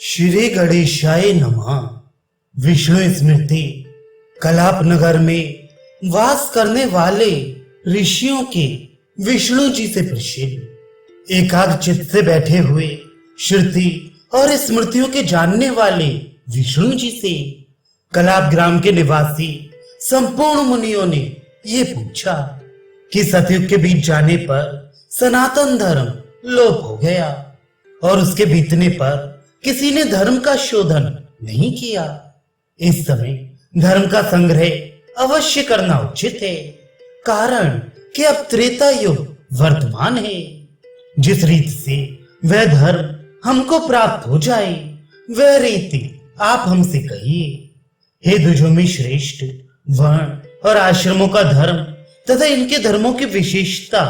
श्री गणेशाय नमः। विष्णु स्मृति कलाप नगर में वास करने वाले ऋषियों के विष्णु जी से प्रसिद्ध एकाग्र चित्त से बैठे हुए श्रुति और स्मृतियों के जानने वाले विष्णु जी से कलाप ग्राम के निवासी संपूर्ण मुनियों ने ये पूछा कि सतयुग के बीत जाने पर सनातन धर्म लोप हो गया और उसके बीतने पर किसी ने धर्म का शोधन नहीं किया। इस समय धर्म का संग्रह अवश्य करना उचित है, कारण कि अब त्रेता युग वर्तमान है। जिस रीति से वह धर्म हमको प्राप्त हो जाए वह रीति आप हमसे कहिए। हे द्विजों में श्रेष्ठ वर्ण और आश्रमों का धर्म तथा इनके धर्मों की विशेषता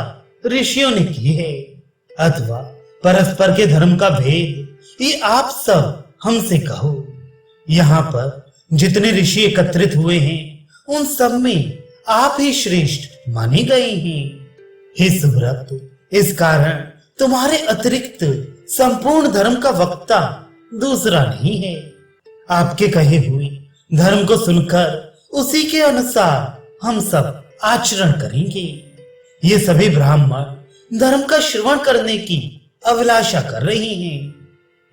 ऋषियों ने की है, अथवा परस्पर के धर्म का भेद ये आप सब हमसे कहो। यहाँ पर जितने ऋषि एकत्रित हुए हैं उन सब में आप ही श्रेष्ठ माने गए हैं। हे सुब्रत, इस कारण तुम्हारे अतिरिक्त संपूर्ण धर्म का वक्ता दूसरा नहीं है। आपके कहे हुए धर्म को सुनकर उसी के अनुसार हम सब आचरण करेंगे। ये सभी ब्राह्मण धर्म का श्रवण करने की अभिलाषा कर रहे हैं।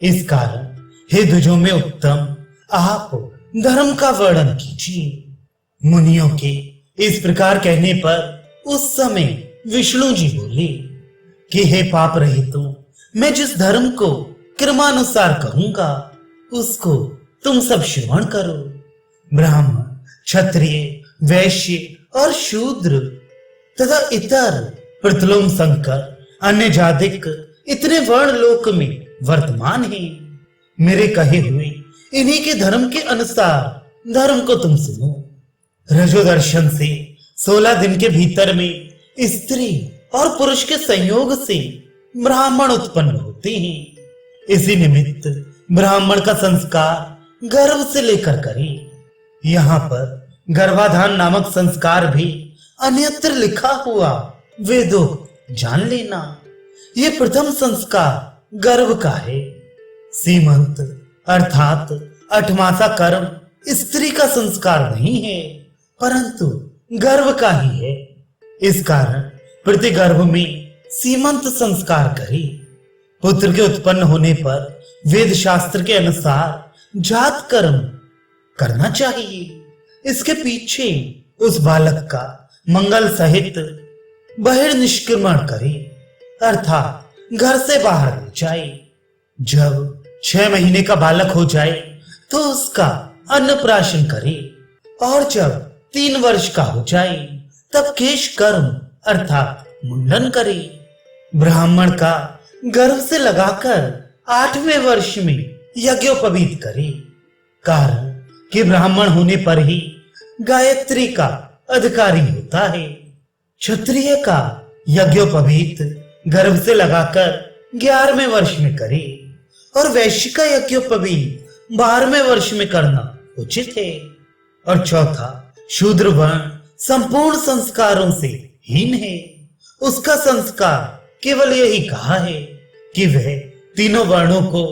इस कारण हे द्विजों में उत्तम आप धर्म का वर्णन कीजिए। मुनियों के इस प्रकार कहने पर उस समय विष्णु जी बोले कि हे पाप रहितों, मैं जिस धर्म को क्रमानुसार कहूंगा उसको तुम सब श्रवण करो। ब्राह्मण, क्षत्रिय, वैश्य और शूद्र तथा इतर प्रतिलोम संकर अन्य जातिक इतने वर्ण लोक में वर्तमान हैं। मेरे कहे हुए इन्हीं के धर्म के अनुसार धर्म को तुम सुनो। रजो दर्शन से 16 दिन के भीतर में स्त्री और पुरुष के संयोग से ब्राह्मण उत्पन्न होते हैं। इसी निमित्त ब्राह्मण का संस्कार गर्भ से लेकर करें। यहाँ पर गर्भाधान नामक संस्कार भी अन्यत्र लिखा हुआ वेदों जान लेना। ये प्रथम संस्कार गर्भ का है। सीमंत अर्थात 8 मासा कर्म स्त्री का संस्कार नहीं है, परंतु गर्भ का ही है। इस कारण प्रति गर्भ में सीमंत संस्कार करे। पुत्र के उत्पन्न होने पर वेद शास्त्र के अनुसार जात कर्म करना चाहिए। इसके पीछे उस बालक का मंगल सहित बहिर्निष्क्रमण करे, अर्थात घर से बाहर ले जाए। जब 6 महीने का बालक हो जाए तो उसका अन्नप्राशन करे, और जब 3 वर्ष का हो जाए तब केश कर्म अर्थात मुंडन करे। ब्राह्मण का गर्भ से लगाकर 8वें वर्ष में यज्ञोपवीत करे, कारण कि ब्राह्मण होने पर ही गायत्री का अधिकारी होता है। क्षत्रिय का यज्ञोपवीत गर्भ से लगाकर 11वें वर्ष में करे और वैश्य का यज्ञोपवीत 12वें वर्ष में करना उचित है। और चौथा, शूद्र वर्ण संपूर्ण संस्कारों से हीन है। उसका संस्कार केवल यही कहा है कि वह तीनों वर्णों को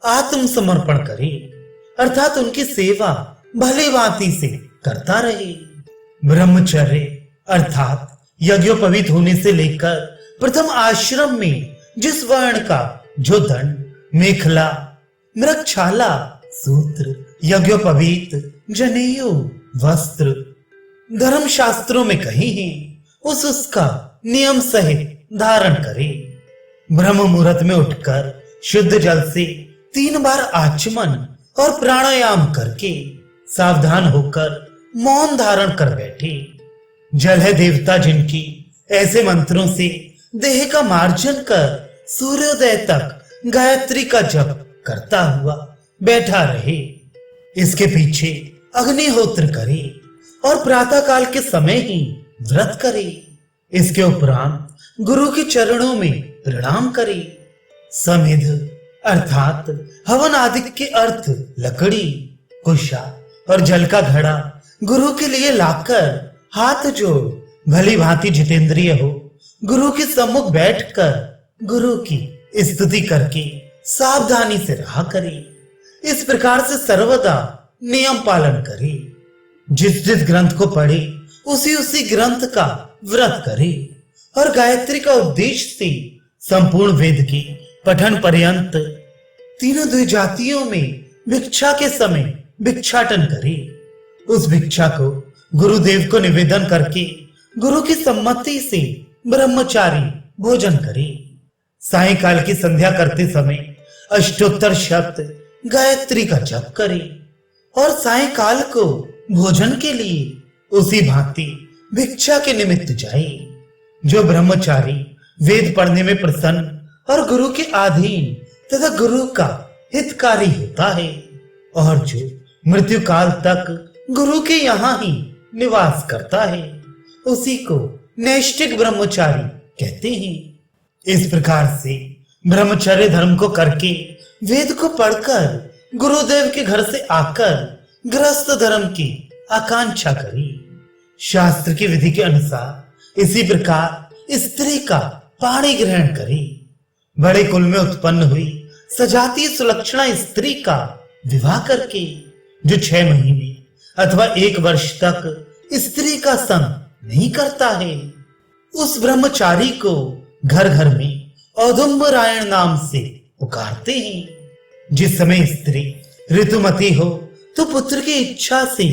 आत्मसमर्पण करे, अर्थात उनकी सेवा भली भांति से करता रहे। ब्रह्मचर्य अर्थात यज्ञोपवीत होने से लेकर प्रथम आश्रम में जिस वर्ण का जो दंड, मेखला, मृगछाला, सूत्र, यज्ञोपवीत, जनेऊ, वस्त्र धर्म शास्त्रों में कही है, उसका नियम सहित धारण करे। ब्रह्म मुहूर्त में उठकर शुद्ध जल से 3 बार आचमन और प्राणायाम करके सावधान होकर मौन धारण कर बैठे। जल है देवता जिनकी, ऐसे मंत्रों से देह का मार्जन कर सूर्योदय तक गायत्री का जप करता हुआ बैठा रहे। इसके पीछे अग्निहोत्र करे और प्रातः काल के समय ही व्रत करे। इसके उपरांत गुरु के चरणों में प्रणाम करे। समिध अर्थात हवन आदि के अर्थ लकड़ी, कुशा और जल का घड़ा गुरु के लिए लाकर हाथ जोड़ भली भांति जितेंद्रिय हो गुरु के सम्मुख बैठकर गुरु की स्तुति करके सावधानी से रहा करे। इस प्रकार से सर्वदा नियम पालन करे। जिस जिस ग्रंथ को पढ़े उसी उसी ग्रंथ का व्रत करे और गायत्री का उद्देश्य से संपूर्ण वेद के पठन पर्यंत तीनों द्विजातियों में भिक्षा के समय भिक्षाटन करे। उस भिक्षा को गुरुदेव को निवेदन करके गुरु की सम्मति से ब्रह्मचारी भोजन करे। सायंकाल की संध्या करते समय अष्टोत्तर शब्द गायत्री का जप करे और सायंकाल को भोजन के लिए उसी भांति भिक्षा के निमित्त जाए। जो ब्रह्मचारी वेद पढ़ने में प्रसन्न और गुरु के अधीन तथा गुरु का हितकारी होता है और जो मृत्यु काल तक गुरु के यहाँ ही निवास करता है, उसी को नैष्ठिक ब्रह्मचारी कहते हैं। इस प्रकार से ब्रह्मचर्य धर्म को करके वेद को पढ़कर गुरुदेव के घर से आकर गृहस्थ धर्म की आकांक्षा करी। शास्त्र की विधि के अनुसार इसी प्रकार स्त्री का पाणी ग्रहण करे। बड़े कुल में उत्पन्न हुई सजातीय सुलक्षणा स्त्री का विवाह करके जो 6 महीने अथवा 1 वर्ष तक स्त्री का संग नहीं करता है, उस ब्रह्मचारी को घर घर में औदुंबरायण नाम से पुकारते हैं। जिस समय स्त्री ऋतुमती हो तो पुत्र की इच्छा से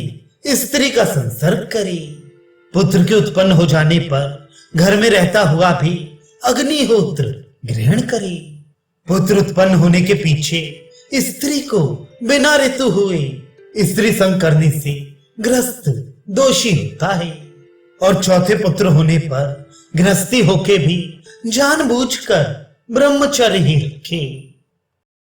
स्त्री का संसर्ग करे। पुत्र के उत्पन्न हो जाने पर घर में रहता हुआ भी अग्निहोत्र ग्रहण करे। पुत्र उत्पन्न होने के पीछे स्त्री को बिना ऋतु हुए स्त्री संग करने से गृहस्थ दोषी होता है और चौथे पुत्र होने पर गृहस्थी होके भी जानबूझकर ब्रह्मचर्य ही रखे।